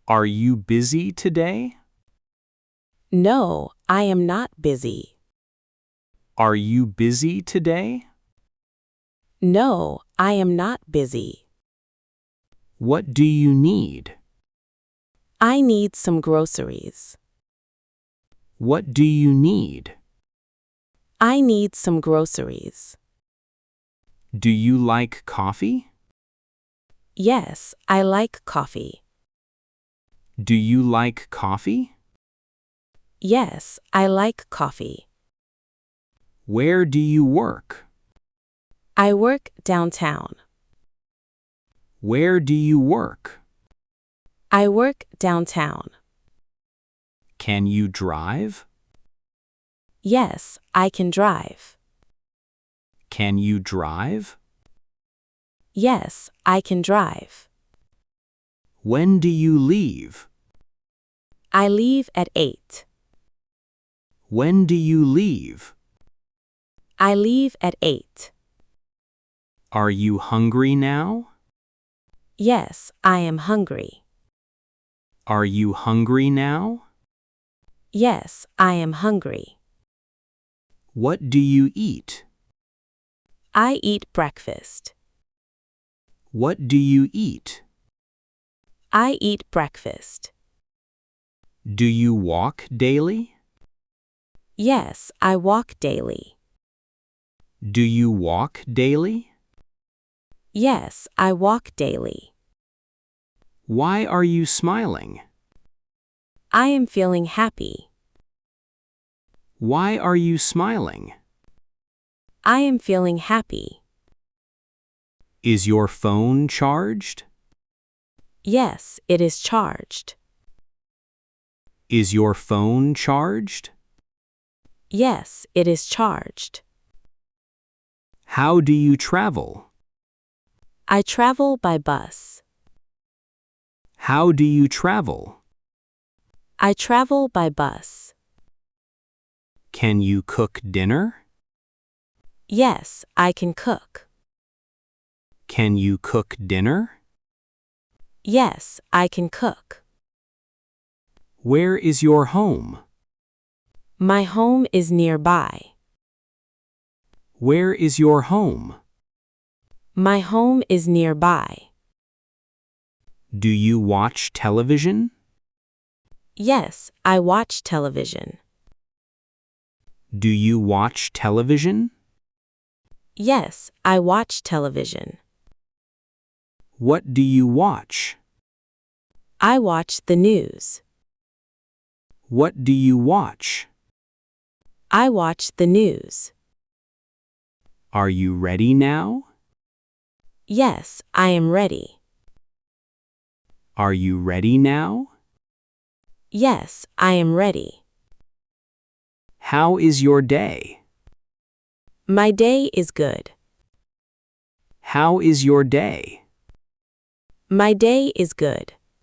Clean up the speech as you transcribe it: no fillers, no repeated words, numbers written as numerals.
Are you busy today? No, I am not busy. Are you busy today? No, I am not busy. What do you need? I need some groceries. What do you need? I need some groceries. Do you like coffee? Yes, I like coffee. Do you like coffee? Yes, I like coffee. Where do you work? I work downtown. Where do you work? I work downtown. Can you drive? Yes, I can drive. Can you drive? Yes, I can drive. When do you leave? I leave at 8. When do you leave? I leave at 8. Are you hungry now? Yes, I am hungry. Are you hungry now? Yes, I am hungry. What do you eat? I eat breakfast. What do you eat? I eat breakfast. Do you walk daily? Yes, I walk daily. Do you walk daily? Yes, I walk daily. Why are you smiling? I am feeling happy. Why are you smiling? I am feeling happy. Is your phone charged? Yes, it is charged. Is your phone charged? Yes, it is charged. How do you travel? I travel by bus. How do you travel? I travel by bus. Can you cook dinner? Yes, I can cook. Can you cook dinner? Yes, I can cook. Where is your home? My home is nearby. Where is your home? My home is nearby. Do you watch television? Yes, I watch television. Do you watch television? Yes, I watch television. What do you watch? I watch the news. What do you watch? I watch the news. Are you ready now? Yes, I am ready. Are you ready now? Yes, I am ready. How is your day? My day is good. How is your day? My day is good.